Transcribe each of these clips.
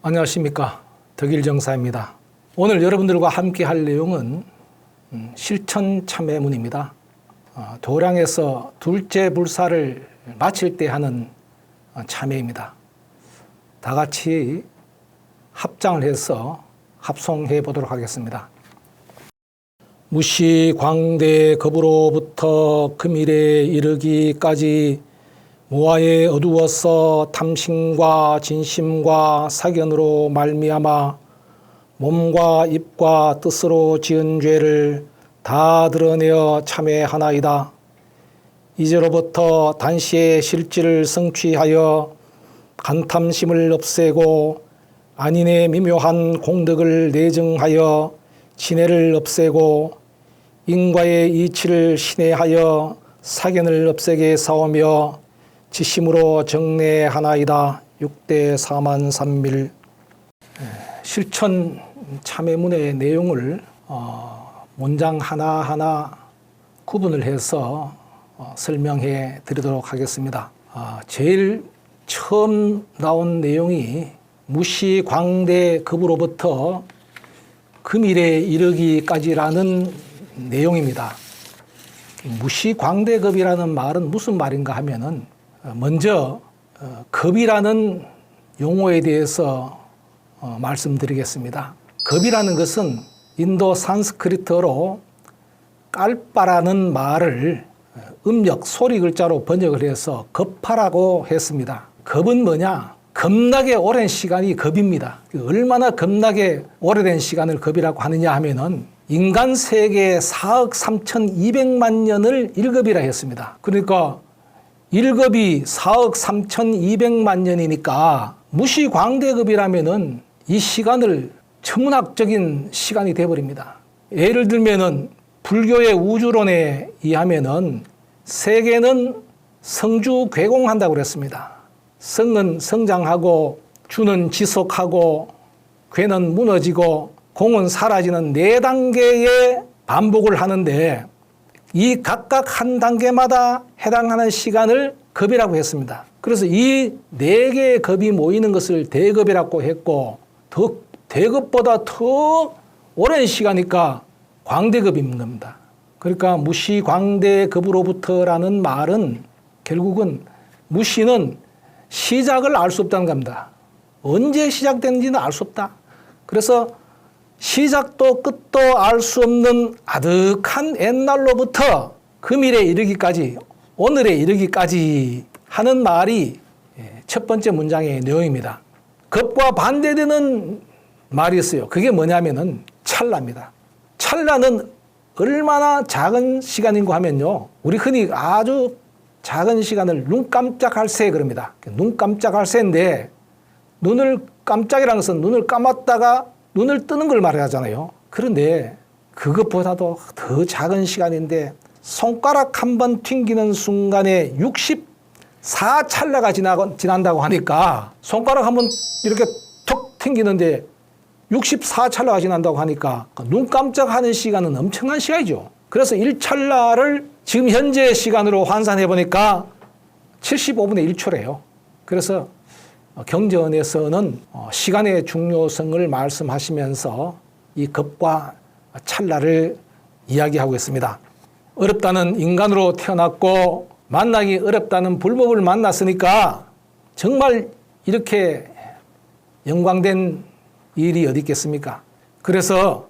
안녕하십니까, 덕일정사입니다. 오늘 여러분들과 함께 할 내용은 실천 참회문입니다. 도량에서 둘째 불사를 마칠 때 하는 참회입니다. 다 같이 합장을 해서 합송해 보도록 하겠습니다. 무시광대 겁으로부터 금일에 이르기까지 무아에 어두워서 탐심과 진심과 사견으로 말미암아 몸과 입과 뜻으로 지은 죄를 다 드러내어 참회하나이다. 이제로부터 단시의 실질을 성취하여 간탐심을 없애고 안인의 미묘한 공덕을 내증하여 진해를 없애고 인과의 이치를 신뢰하여 사견을 없애게 사오며 지심으로 정례하나이다. 6대 4만 3밀. 실천 참회문의 내용을 문장 하나하나 구분을 해서 설명해 드리도록 하겠습니다. 제일 처음 나온 내용이 무시광대 급으로부터 금일에 이르기까지라는 내용입니다. 무시광대급이라는 말은 무슨 말인가 하면은 먼저 급이라는 용어에 대해서 말씀드리겠습니다. 급이라는 것은 인도 산스크리트어로 깔빠라는 말을 음력 소리 글자로 번역을 해서 급하라고 했습니다. 급은 뭐냐? 겁나게 오랜 시간이 급입니다. 얼마나 겁나게 오래된 시간을 급이라고 하느냐 하면은 인간 세계 4억 3,200만 년을 1급이라 했습니다. 그러니까 1급이 4억 3,200만 년이니까 무시광대급이라면은 이 시간을 천문학적인 시간이 되어버립니다. 예를 들면은 불교의 우주론에 의하면은 세계는 성주 괴공한다고 그랬습니다. 성은 성장하고 주는 지속하고 괴는 무너지고 공은 사라지는 4단계의 반복을 하는데 이 각각 한 단계마다 해당하는 시간을 급이라고 했습니다. 그래서 이 4개의 급이 모이는 것을 대급이라고 했고 대급보다 더 오랜 시간이니까 광대급인 겁니다. 그러니까 무시광대급으로부터라는 말은 결국은 무시는 시작을 알 수 없다는 겁니다. 언제 시작되는지는 알 수 없다. 그래서 시작도 끝도 알 수 없는 아득한 옛날로부터 금일에 이르기까지, 오늘에 이르기까지 하는 말이 첫 번째 문장의 내용입니다. 급과 반대되는 말이 있어요. 그게 뭐냐면은 찰나입니다. 찰나는 얼마나 작은 시간인가 하면요, 우리 흔히 아주 작은 시간을 눈 깜짝할 새 그럽니다. 눈 깜짝할 새인데, 눈을 깜짝이라는 것은 눈을 감았다가 눈을 뜨는 걸 말하잖아요. 그런데 그것보다도 더 작은 시간인데 손가락 한 번 튕기는 순간에 64찰나가 지난다고 하니까, 손가락 한 번 이렇게 톡 튕기는데 64찰나가 지난다고 하니까 눈 깜짝하는 시간은 엄청난 시간이죠. 그래서 1찰나를 지금 현재 시간으로 환산해 보니까 75분의 1초래요. 그래서 경전에서는 시간의 중요성을 말씀하시면서 이 급과 찰나를 이야기하고 있습니다. 어렵다는 인간으로 태어났고 만나기 어렵다는 불법을 만났으니까 정말 이렇게 영광된 일이 어디 있겠습니까? 그래서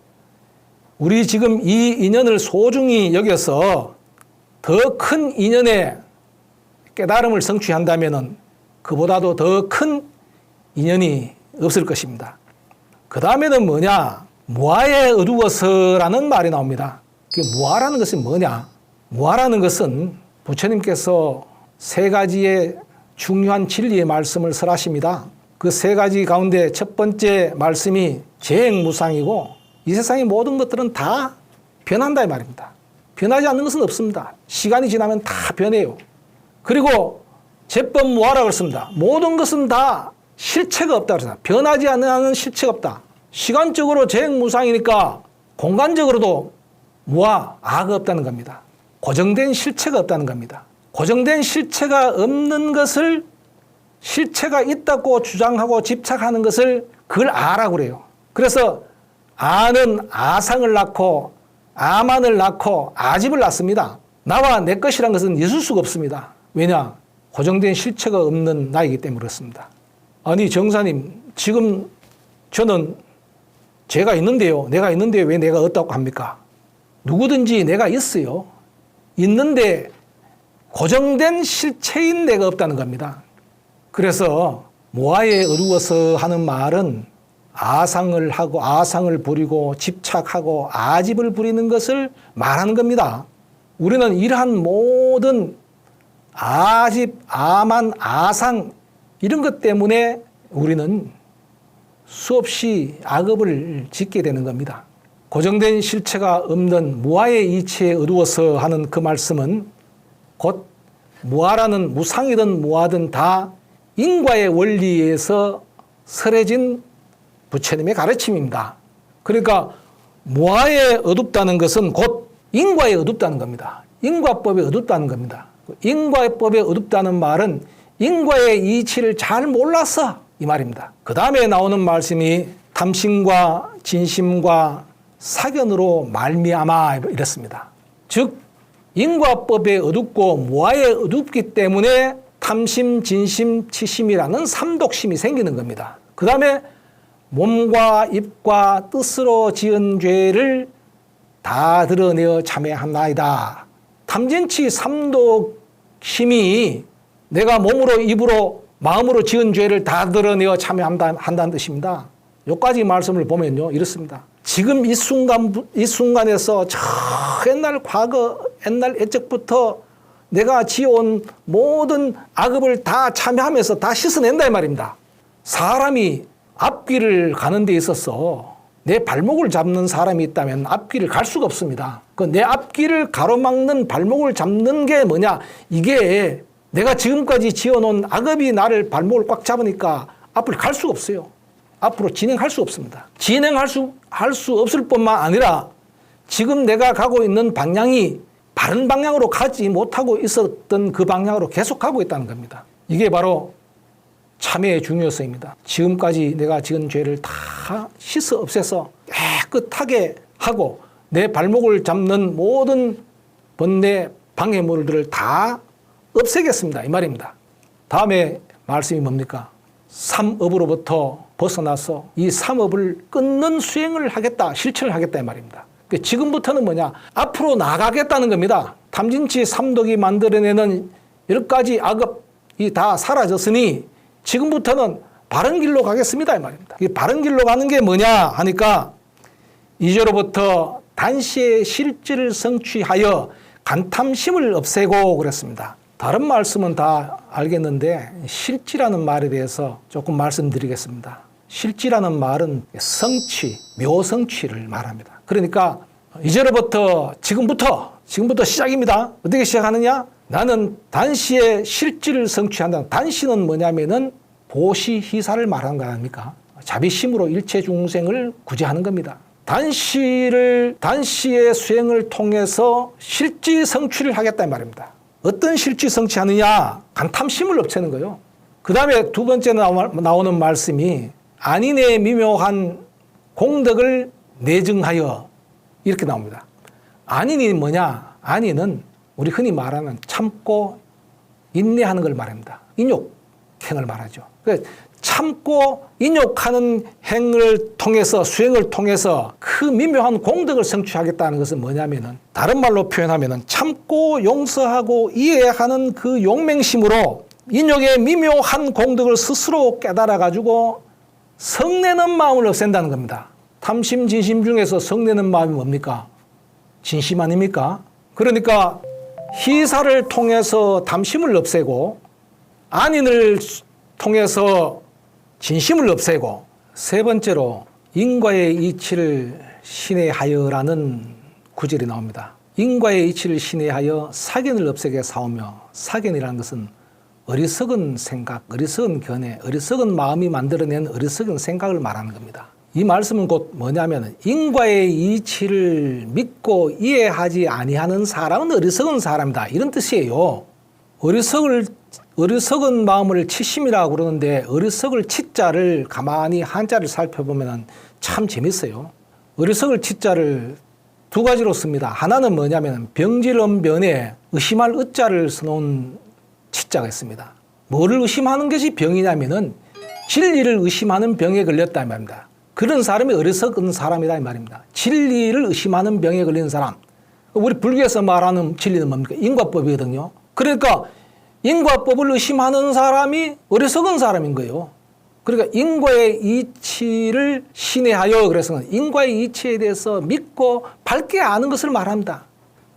우리 지금 이 인연을 소중히 여겨서 더 큰 인연의 깨달음을 성취한다면은 그보다도 더 큰 인연이 없을 것입니다. 그 다음에는 뭐냐? 무아에 어두워서라는 말이 나옵니다. 그 무아라는 것이 뭐냐? 무아라는 것은 부처님께서 3가지의 중요한 진리의 말씀을 설하십니다. 그 3가지 가운데 첫 번째 말씀이 재행무상이고, 이 세상의 모든 것들은 다 변한다 이 말입니다. 변하지 않는 것은 없습니다. 시간이 지나면 다 변해요. 그리고 제법무아라고 했습니다. 모든 것은 다 실체가 없다고 했습니다. 변하지 않는 실체가 없다. 시간적으로 재행무상이니까 공간적으로도 무아, 아가 없다는 겁니다. 고정된 실체가 없다는 겁니다. 고정된 실체가 없는 것을 실체가 있다고 주장하고 집착하는 것을 그걸 아라고 그래요. 그래서 아는 아상을 낳고 아만을 낳고 아집을 낳습니다. 나와 내 것이란 것은 있을 수가 없습니다. 왜냐? 고정된 실체가 없는 나이기 때문에 그렇습니다. 아니 정사님, 지금 저는 제가 있는데요. 내가 있는데 왜 내가 없다고 합니까? 누구든지 내가 있어요. 있는데 고정된 실체인 내가 없다는 겁니다. 그래서 모아에 어두워서 하는 말은 아상을 하고 아상을 부리고 집착하고 아집을 부리는 것을 말하는 겁니다. 우리는 이러한 모든 아집, 아만, 아상 이런 것 때문에 우리는 수없이 악업을 짓게 되는 겁니다. 고정된 실체가 없는 무아의 이치에 어두워서 하는 그 말씀은 곧 무아라는 무상이든 무아든 다 인과의 원리에서 설해진 부처님의 가르침입니다. 그러니까 무아에 어둡다는 것은 곧 인과에 어둡다는 겁니다. 인과법에 어둡다는 겁니다. 인과법에 어둡다는 말은 인과의 이치를 잘 몰라서 이 말입니다. 그 다음에 나오는 말씀이 탐심과 진심과 사견으로 말미암아 이랬습니다. 즉 인과법에 어둡고 무아에 어둡기 때문에 탐심, 진심, 치심이라는 삼독심이 생기는 겁니다. 그 다음에 몸과 입과 뜻으로 지은 죄를 다 드러내어 참회한나이다. 탐진치 삼독심이 내가 몸으로 입으로 마음으로 지은 죄를 다 드러내어 참회한다는 뜻입니다. 여기까지 말씀을 보면요 이렇습니다. 지금 이 순간에서 저 옛날 과거 옛날 옛적부터 내가 지어온 모든 악업을 다 참회하면서 다 씻어낸다 이 말입니다. 사람이 앞길을 가는 데 있어서 내 발목을 잡는 사람이 있다면 앞길을 갈 수가 없습니다. 그 내 앞길을 가로막는 발목을 잡는 게 뭐냐? 이게 내가 지금까지 지어놓은 악업이 나를 발목을 꽉 잡으니까 앞을 갈 수가 없어요. 앞으로 진행할 수 없습니다. 진행할 수 없을 뿐만 아니라 지금 내가 가고 있는 방향이 바른 방향으로 가지 못하고 있었던 그 방향으로 계속 가고 있다는 겁니다. 이게 바로 참회의 중요성입니다. 지금까지 내가 지은 죄를 다 씻어 없애서 깨끗하게 하고 내 발목을 잡는 모든 번뇌 방해물들을 다 없애겠습니다. 이 말입니다. 다음에 말씀이 뭡니까? 삼업으로부터 벗어나서 이 삼업을 끊는 수행을 하겠다, 실천을 하겠다 이 말입니다. 지금부터는 뭐냐? 앞으로 나가겠다는 겁니다. 탐진치 삼독이 만들어내는 10가지 악업이 다 사라졌으니 지금부터는 바른 길로 가겠습니다 이 말입니다. 이 바른 길로 가는 게 뭐냐 하니까 이제로부터 단시의 실질을 성취하여 간탐심을 없애고 그랬습니다. 다른 말씀은 다 알겠는데 실지라는 말에 대해서 조금 말씀드리겠습니다. 실지라는 말은 성취, 묘성취를 말합니다. 그러니까 이제로부터 지금부터 시작입니다. 어떻게 시작하느냐? 나는 단시의 실질을 성취한다. 단시는 뭐냐면은 보시희사를 말하는 거 아닙니까? 자비심으로 일체 중생을 구제하는 겁니다. 단시의 수행을 통해서 실지 성취를 하겠다 이 말입니다. 어떤 실지 성취하느냐? 간탐심을 없애는 거예요. 그 다음에 두 번째 나오는 말씀이 안인의 미묘한 공덕을 내증하여 이렇게 나옵니다. 안인이 뭐냐? 안인은 우리 흔히 말하는 참고 인내하는 걸 말합니다. 인욕행을 말하죠. 참고 인욕하는 행을 통해서 수행을 통해서 그 미묘한 공덕을 성취하겠다는 것은 뭐냐면은 다른 말로 표현하면은 참고 용서하고 이해하는 그 용맹심으로 인욕의 미묘한 공덕을 스스로 깨달아 가지고 성내는 마음을 없앤다는 겁니다. 탐심 진심 중에서 성내는 마음이 뭡니까? 진심 아닙니까? 그러니까 희사를 통해서 탐심을 없애고 안인을 통해서 진심을 없애고 세 번째로 인과의 이치를 신해하여라는 구절이 나옵니다. 인과의 이치를 신해하여 사견을 없애게 사오며 사견이라는 것은 어리석은 생각, 어리석은 견해, 어리석은 마음이 만들어낸 어리석은 생각을 말하는 겁니다. 이 말씀은 곧 뭐냐면 인과의 이치를 믿고 이해하지 아니하는 사람은 어리석은 사람이다 이런 뜻이에요. 어리석을 어리석은 마음을 치심이라고 그러는데 어리석을 치자를 가만히 한자를 살펴보면 참 재밌어요. 어리석을 치자를 두 가지로 씁니다. 하나는 뭐냐면 병질언변에 의심할 의자를 써놓은 치자가 있습니다. 뭐를 의심하는 것이 병이냐면은 진리를 의심하는 병에 걸렸다 이 말입니다. 그런 사람이 어리석은 사람이다 이 말입니다. 진리를 의심하는 병에 걸린 사람. 우리 불교에서 말하는 진리는 뭡니까? 인과법이거든요. 그러니까 인과법을 의심하는 사람이 어리석은 사람인 거예요. 그러니까 인과의 이치를 신뢰하여 그래서 인과의 이치에 대해서 믿고 밝게 아는 것을 말합니다.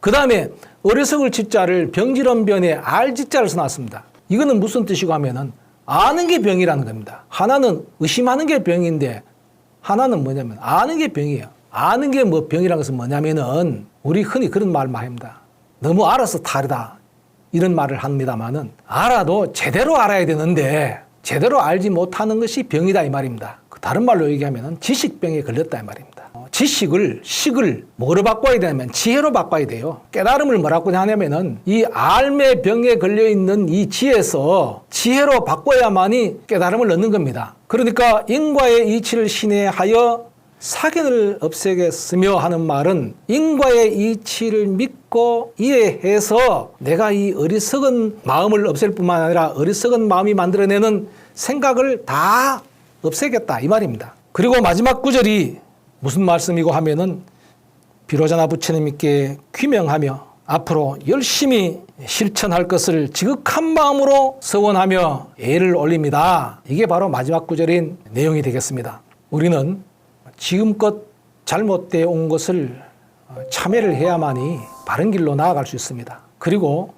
그 다음에 어리석을 치자를 병질언변에 알지자를 써놨습니다. 이거는 무슨 뜻이고 하면은 아는 게 병이라는 겁니다. 하나는 의심하는 게 병인데 하나는 뭐냐면 아는 게 병이에요. 아는 게 뭐 병이라는 것은 뭐냐면은 우리 흔히 그런 말 많이 합니다. 너무 알아서 탈이다. 이런 말을 합니다만은 알아도 제대로 알아야 되는데 제대로 알지 못하는 것이 병이다 이 말입니다. 다른 말로 얘기하면 지식병에 걸렸다 이 말입니다. 식을 뭐로 바꿔야 되냐면 지혜로 바꿔야 돼요. 깨달음을 뭐라고 하냐면은 이 알매 병에 걸려 있는 이 지혜에서 지혜로 바꿔야만이 깨달음을 얻는 겁니다. 그러니까 인과의 이치를 신뢰하여 사견을 없애겠으며 하는 말은 인과의 이치를 믿고 이해해서 내가 이 어리석은 마음을 없앨 뿐만 아니라 어리석은 마음이 만들어내는 생각을 다 없애겠다 이 말입니다. 그리고 마지막 구절이 무슨 말씀이고 하면은 비로자나 부처님께 귀명하며 앞으로 열심히 실천할 것을 지극한 마음으로 서원하며 애를 올립니다. 이게 바로 마지막 구절인 내용이 되겠습니다. 우리는 지금껏 잘못되어 온 것을 참회를 해야만이 바른 길로 나아갈 수 있습니다. 그리고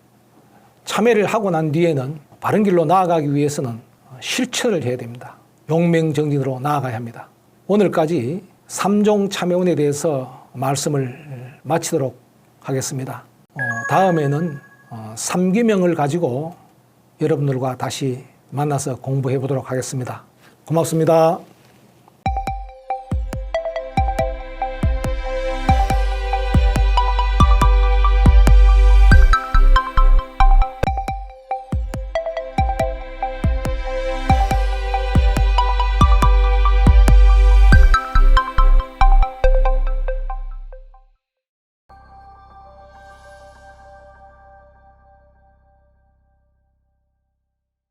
참회를 하고 난 뒤에는 바른 길로 나아가기 위해서는 실천을 해야 됩니다. 용맹정진으로 나아가야 합니다. 오늘까지 삼종 참회원에 대해서 말씀을 마치도록 하겠습니다. 다음에는 삼귀명을 가지고 여러분들과 다시 만나서 공부해 보도록 하겠습니다. 고맙습니다.